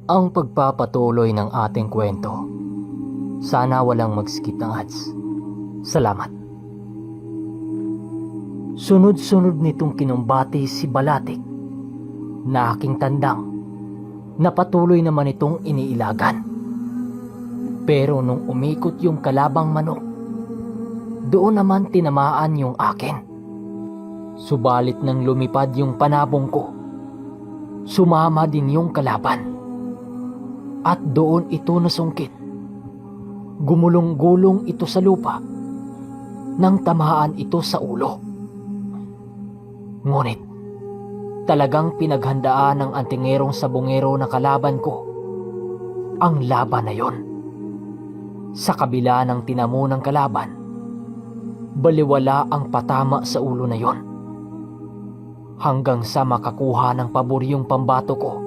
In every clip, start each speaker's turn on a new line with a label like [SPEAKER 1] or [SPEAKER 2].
[SPEAKER 1] ang pagpapatuloy ng ating kwento. Sana walang mag-skip ng ads. Salamat. Sunod-sunod nitong kinumbati si Balatik na aking tandang na patuloy naman itong iniilagan. Pero nung umikot yung kalabang manok, doon naman tinamaan yung akin. Subalit nang lumipad yung panabong ko, sumama din yung kalaban. At doon ito nasungkit. Gumulong-gulong ito sa lupa nang tamaan ito sa ulo. Ngunit talagang pinaghandaan ng antingerong sabongero na kalaban ko ang laban na yon. Sa kabila ng tinamo ng kalaban, baliwala ang patama sa ulo na yon. Hanggang sa makakuha ng pabor yung pambato ko.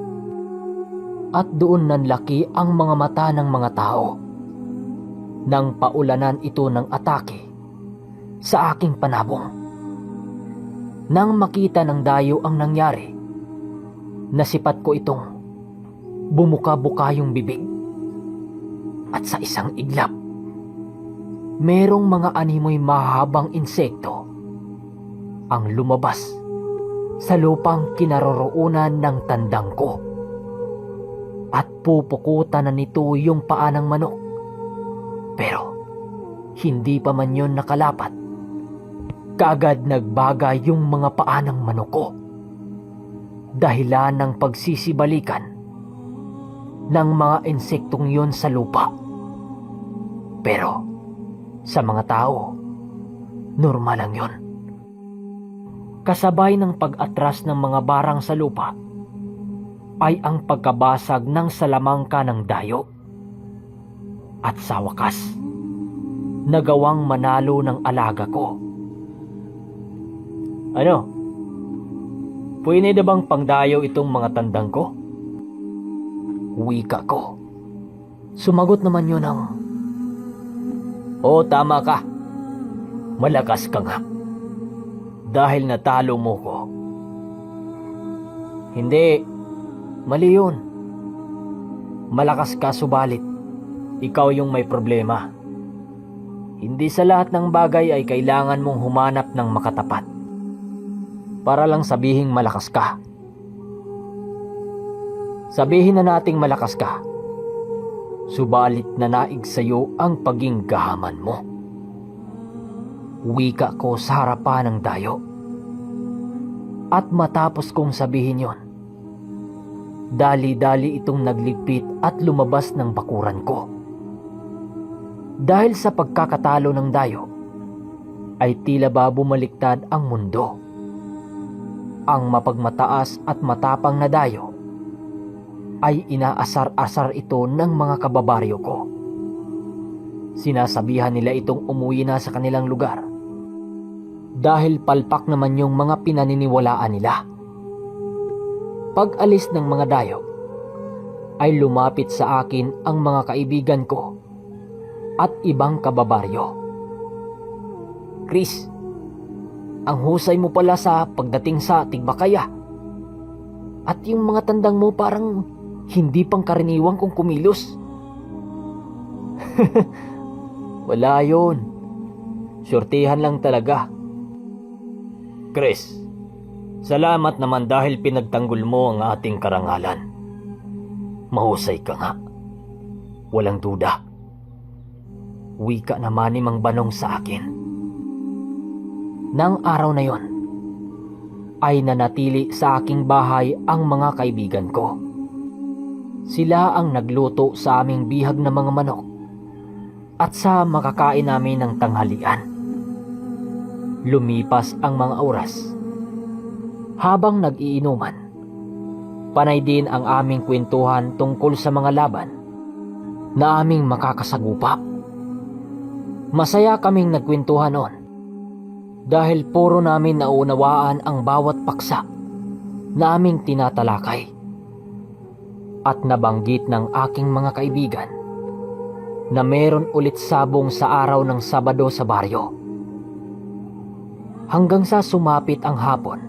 [SPEAKER 1] At doon nanlaki ang mga mata ng mga tao nang paulanan ito ng atake sa aking panabong. Nang makita ng dayo ang nangyari, nasipat ko itong bumuka-buka yung bibig. At sa isang iglap, merong mga animoy mahabang insekto ang lumabas sa lupang kinaroroonan ng tandang ko. At pupukutan na nito yung paa ng manok. Pero hindi pa man yun nakalapat, kaagad nagbaga yung mga paa ng manok ko. Dahilan ng pagsisibalikan ng mga insektong yun sa lupa. Pero sa mga tao, normal lang yun. Kasabay ng pag-atras ng mga barang sa lupa ay ang pagkabasag ng salamangka ng dayo. At sa wakas, nagawang manalo ng alaga ko. Ano? Pwede na bang pangdayo itong mga tandang ko? Wika ko. Sumagot naman yun ng, "Oo, tama ka. Malakas ka nga. Dahil natalo mo ko." Hindi. Mali yun. Malakas ka subalit ikaw yung may problema. Hindi sa lahat ng bagay ay kailangan mong humanap ng makatapat para lang sabihing malakas ka. Sabihin na nating malakas ka, subalit nanaig sa'yo ang paging gahaman mo. Wika ko sa harapan ng dayo. At matapos kong sabihin yon, dali-dali itong nagligpit at lumabas ng bakuran ko. Dahil sa pagkakatalo ng dayo, ay tila ba bumaliktad ang mundo. Ang mapagmataas at matapang na dayo ay inaasar-asar ito ng mga kababaryo ko. Sinasabihan nila itong umuwi na sa kanilang lugar dahil palpak naman yung mga pinaniniwalaan nila. Pag-alis ng mga dayo, ay lumapit sa akin ang mga kaibigan ko at ibang kababaryo. "Chris, ang husay mo pala sa pagdating sa Tigbakaya. At yung mga tandang mo parang hindi pang karaniwang kung kumilos." "Wala yun. Syortihan lang talaga." "Chris, salamat naman dahil pinagtanggol mo ang ating karangalan. Mahusay ka nga. Walang duda." Wika naman ni Mang Banong sa akin. Nang araw na yon, ay nanatili sa aking bahay ang mga kaibigan ko. Sila ang nagluto sa aming bihag na mga manok at sa makakain namin ng tanghalian. Lumipas ang mga oras. Habang nag-iinuman, panay din ang aming kwentuhan tungkol sa mga laban na aming makakasagupa. Masaya kaming nagkwentuhan noon dahil puro namin naunawaan ang bawat paksa na aming tinatalakay. At nabanggit ng aking mga kaibigan na meron ulit sabong sa araw ng Sabado sa baryo. Hanggang sa sumapit ang hapon,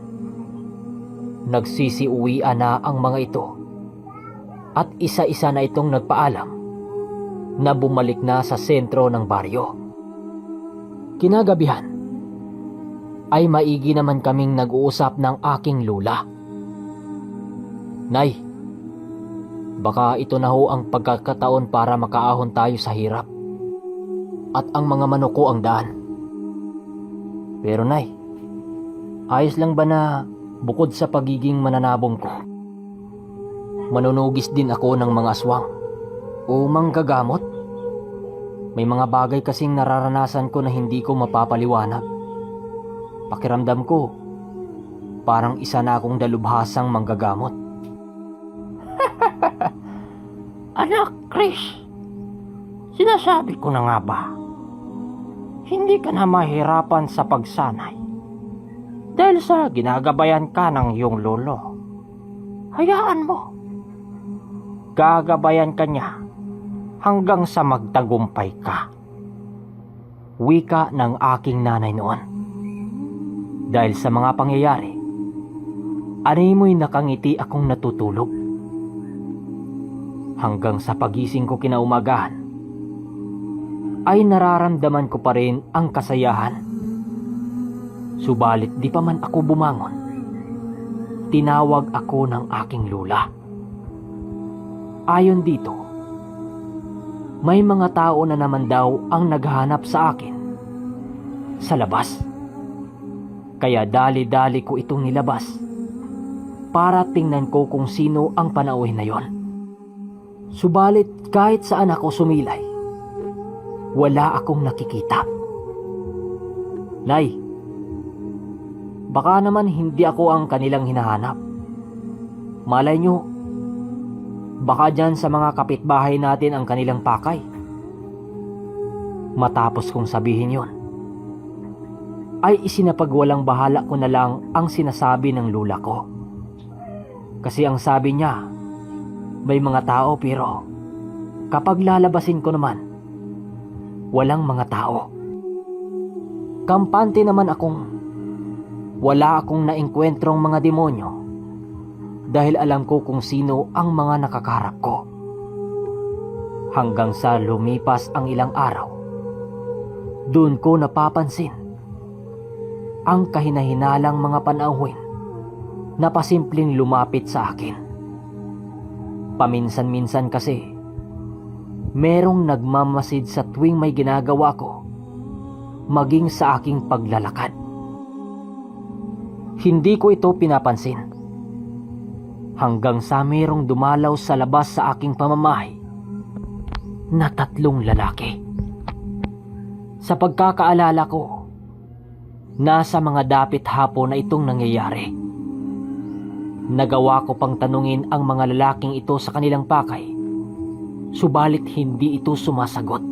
[SPEAKER 1] nagsisiuwian na ang mga ito at isa-isa na itong nagpaalam na bumalik na sa sentro ng baryo. Kinagabihan ay maigi naman kaming nag-uusap ng aking lula. Nay, baka ito na ho ang pagkakataon para makaahon tayo sa hirap at ang mga manok ko ang daan. Pero Nay, ayos lang ba na bukod sa pagiging mananabong ko, manunugis din ako ng mga aswang o manggagamot? May mga bagay kasing nararanasan ko na hindi ko mapapaliwanag. Pakiramdam ko, parang isa na akong dalubhasang manggagamot.
[SPEAKER 2] Anak, Chris, sinasabi ko na nga ba, hindi ka na mahirapan sa pagsanay dahil sa ginagabayan ka ng iyong lolo. Hayaan mo. Gagabayan ka niya hanggang sa magtagumpay ka.
[SPEAKER 1] Wika ng aking nanay noon. Dahil sa mga pangyayari, animoy nakangiti akong natutulog. Hanggang sa pagising ko kinaumagahan, ay nararamdaman ko pa rin ang kasayahan. Subalit di pa man ako bumangon, tinawag ako ng aking lula. Ayon dito, may mga tao na naman daw ang naghahanap sa akin sa labas. Kaya dali-dali ko itong nilabas para tingnan ko kung sino ang panauhin na yon. Subalit kahit saan ako sumilay, wala akong nakikita. Nay, baka naman hindi ako ang kanilang hinahanap. Malay nyo, baka dyan sa mga kapitbahay natin ang kanilang pakay. Matapos kong sabihin yon, ay isinapagwalang bahala ko na lang ang sinasabi ng lula ko. Kasi ang sabi niya, may mga tao pero kapag lalabasin ko naman, walang mga tao. Kampante naman wala akong naengkwentrong mga demonyo dahil alam ko kung sino ang mga nakakarap ko. Hanggang sa lumipas ang ilang araw, doon ko napapansin ang kahinahinalang mga panauhin na pasimpleng lumapit sa akin. Paminsan-minsan kasi, merong nagmamasid sa tuwing may ginagawa ko, maging sa aking paglalakad. Hindi ko ito pinapansin. Hanggang sa merong dumalaw sa labas sa aking pamamahay na 3 lalaki. Sa pagkakaalala ko, nasa mga dapit hapon na itong nangyayari. Nagawa ko pang tanungin ang mga lalaking ito sa kanilang pakay, subalit hindi ito sumasagot.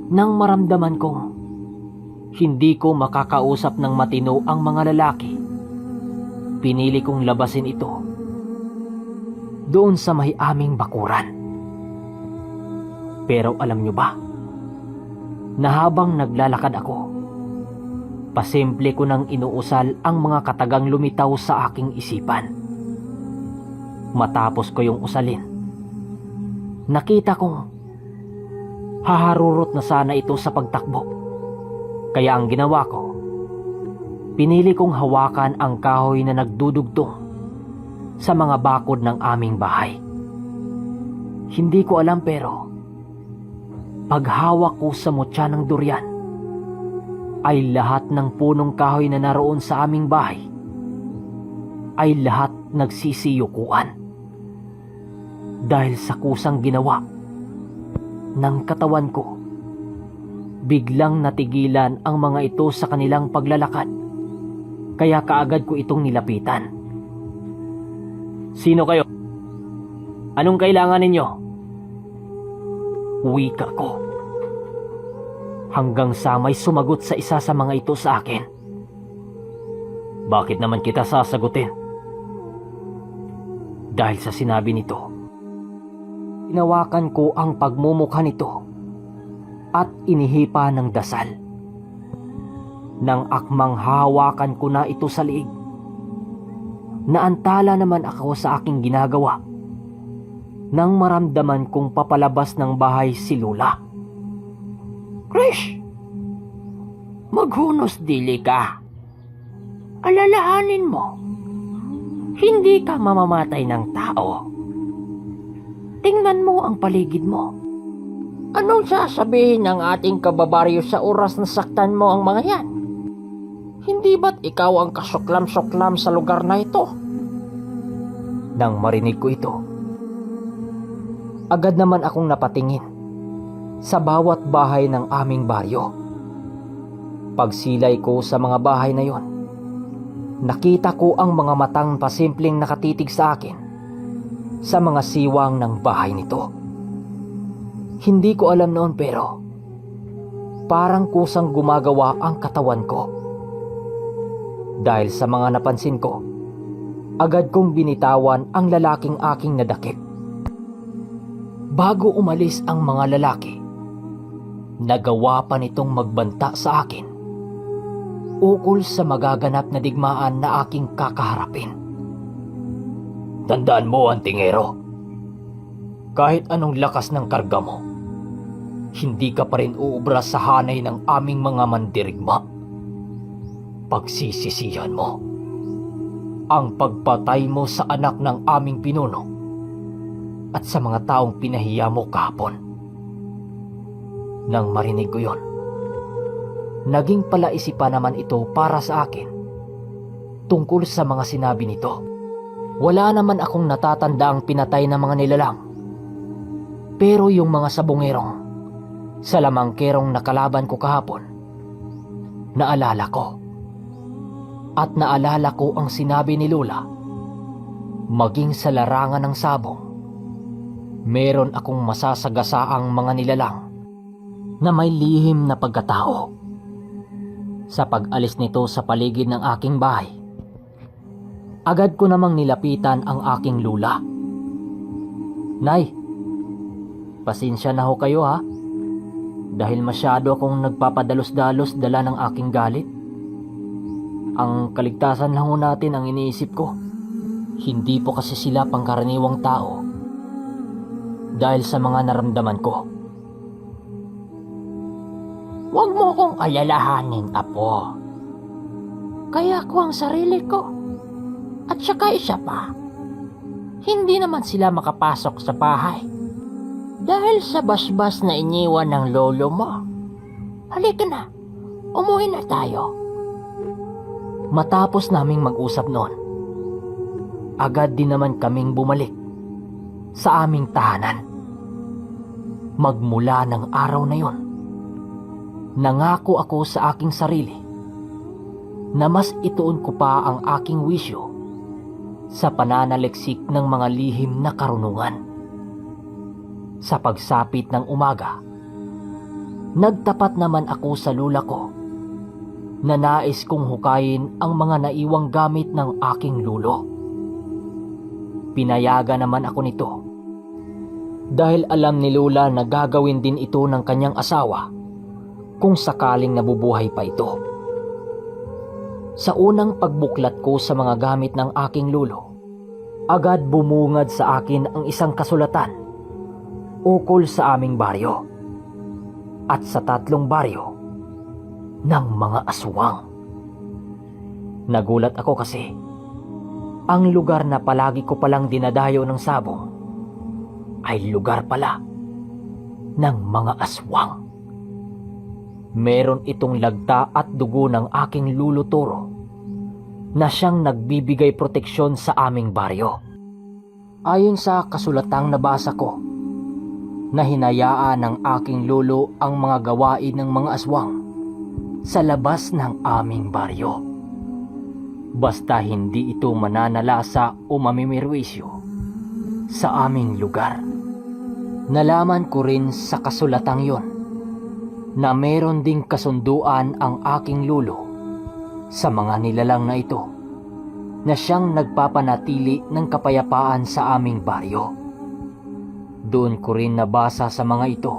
[SPEAKER 1] Nang maramdaman kong hindi ko makakausap ng matino ang mga lalaki, pinili kong labasin ito doon sa may aming bakuran. Pero alam nyo ba, na habang naglalakad ako, pasimple ko nang inuusal ang mga katagang lumitaw sa aking isipan. Matapos ko yung usalin, nakita kong haharurot na sana ito sa pagtakbo. Kaya ang ginawa ko, pinili kong hawakan ang kahoy na nagdudugtong sa mga bakod ng aming bahay. Hindi ko alam pero paghawak ko sa mutya ng durian, ay lahat ng punong kahoy na naroon sa aming bahay ay lahat nagsisiyukuan. Dahil sa kusang ginawa ng katawan ko, biglang natigilan ang mga ito sa kanilang paglalakad, kaya kaagad ko itong nilapitan. Sino kayo? Anong kailangan ninyo? Wika ko. Hanggang sa may sumagot sa isa sa mga ito sa akin. Bakit naman kita sasagutin? Dahil sa sinabi nito, hinawakan ko ang pagmumukha nito at inihipa ng dasal. Nang akmang hawakan ko na ito sa liig, naantala naman ako sa aking ginagawa nang maramdaman kong papalabas ng bahay si Lula.
[SPEAKER 2] Chris, maghunos dili ka. Alalahanin mo, hindi ka mamamatay ng tao. Tingnan mo ang paligid mo. Anong sasabihin ng ating kababaryo sa oras na saktan mo ang mga yan? Hindi ba't ikaw ang kasuklam-suklam sa lugar na ito?
[SPEAKER 1] Nang marinig ko ito, agad naman akong napatingin sa bawat bahay ng aming baryo. Pagsilay ko sa mga bahay na yon, nakita ko ang mga matang pasimpleng nakatitig sa akin sa mga siwang ng bahay nito. Hindi ko alam noon pero parang kusang gumagawa ang katawan ko. Dahil sa mga napansin ko, agad kong binitawan ang lalaking aking nadakip. Bago umalis ang mga lalaki, nagawa pa nitong magbanta sa akin ukol sa magaganap na digmaan na aking kakaharapin. Tandaan mo, antingero, kahit anong lakas ng karga mo, hindi ka pa rin uubra sa hanay ng aming mga mandirigma. Pagsisisihan mo ang pagpatay mo sa anak ng aming pinuno at sa mga taong pinahiya mo kahapon. Nang marinig ko yon, naging palaisipan naman ito para sa akin tungkol sa mga sinabi nito. Wala naman akong natatandaang pinatay ng mga nilalang, pero yung mga sabungerong sa lamangkerong nakalaban ko kahapon, naalala ko. At naalala ko ang sinabi ni Lola, maging sa larangan ng sabong, meron akong masasagasaang mga nilalang na may lihim na pagkatao. Sa pag-alis nito sa paligid ng aking bahay, agad ko namang nilapitan ang aking lula. Nay, pasensya na ho kayo ha, dahil masyado akong nagpapadalos-dalos dala ng aking galit. Ang kaligtasan lang ho natin ang iniisip ko. Hindi po kasi sila pangkaraniwang tao. Dahil sa mga naramdaman ko.
[SPEAKER 2] Huwag mo kong alalahanin, Apo. Kaya ko ang sarili ko. At saka isa pa, hindi naman sila makapasok sa bahay dahil sa basbas na iniwan ng lolo mo. Halika na, umuwi na tayo.
[SPEAKER 1] Matapos naming mag-usap noon, agad din naman kaming bumalik sa aming tahanan. Magmula ng araw na yon, nangako ako sa aking sarili na mas ituon ko pa ang aking wisyo sa pananaliksik ng mga lihim na karunungan. Sa pagsapit ng umaga, nagtapat naman ako sa lula ko na nais kong hukayin ang mga naiwang gamit ng aking lulo. Pinayagan naman ako nito dahil alam ni Lola na gagawin din ito ng kanyang asawa kung sakaling nabubuhay pa ito. Sa unang pagbuklat ko sa mga gamit ng aking lulo, agad bumungad sa akin ang isang kasulatan ukol sa aming baryo at sa 3 baryo ng mga aswang. Nagulat ako kasi ang lugar na palagi ko palang dinadayo ng sabong ay lugar pala ng mga aswang. Meron itong lagta at dugo ng aking luluturo na siyang nagbibigay proteksyon sa aming baryo. Ayon sa kasulatang nabasa ko, na hinayaan ng aking lolo ang mga gawain ng mga aswang sa labas ng aming baryo. Basta hindi ito mananalasa o mamimirwisyo sa aming lugar. Nalaman ko rin sa kasulatang yon na meron ding kasunduan ang aking lolo sa mga nilalang na ito na siyang nagpapanatili ng kapayapaan sa aming baryo. Doon ko rin nabasa sa mga ito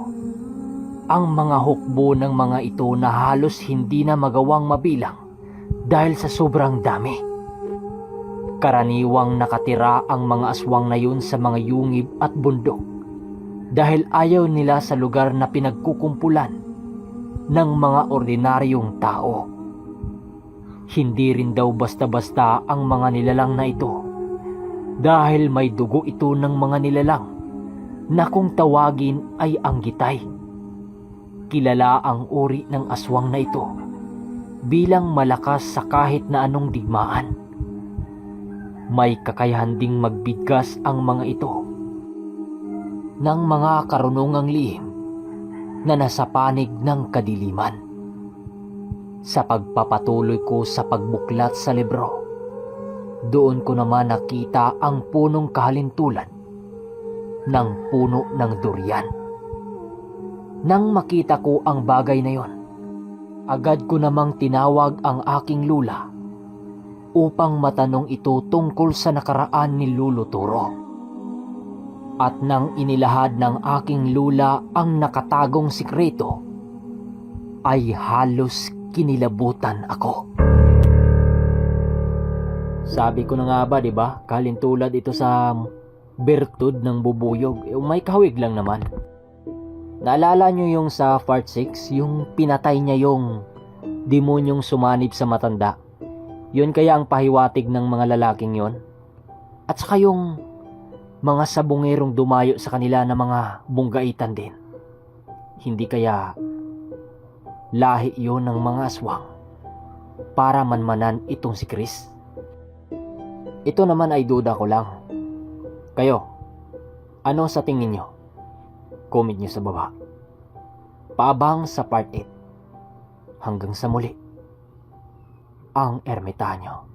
[SPEAKER 1] ang mga hukbo ng mga ito na halos hindi na magawang mabilang dahil sa sobrang dami. Karaniwang nakatira ang mga aswang na yun sa mga yungib at bundok dahil ayaw nila sa lugar na pinagkukumpulan ng mga ordinaryong tao. Hindi rin daw basta-basta ang mga nilalang na ito dahil may dugo ito ng mga nilalang na kung tawagin ay anggitay. Kilala ang uri ng aswang na ito bilang malakas sa kahit na anong digmaan. May kakayahan ding magbigkas ang mga ito ng mga karunungang lihim na nasa panig ng kadiliman. Sa pagpapatuloy ko sa pagbuklat sa libro, doon ko naman nakita ang punong kahalintulan ng puno ng durian. Nang makita ko ang bagay na yon, agad ko namang tinawag ang aking lula upang matanong ito tungkol sa nakaraan ni Lolo Turo. At nang inilahad ng aking lula ang nakatagong sikreto, ay halos kinilabutan ako. Sabi ko na nga ba, di ba? Kalintulad ito sa bertud ng bubuyog. May kahawig lang naman. Naalala nyo yung sa part 6, yung pinatay niya yung demonyong sumanib sa matanda. Yun kaya ang pahiwatig ng mga lalaking yon. At saka yung mga sabungerong dumayo sa kanila na mga bunggaitan din. Hindi kaya lahi yon ng mga aswang para manmanan itong si Chris? Ito naman ay duda ko lang. Kayo, ano sa tingin nyo? Comment nyo sa baba. Paabang sa part 8. Hanggang sa muli. Ang Ermitanyo.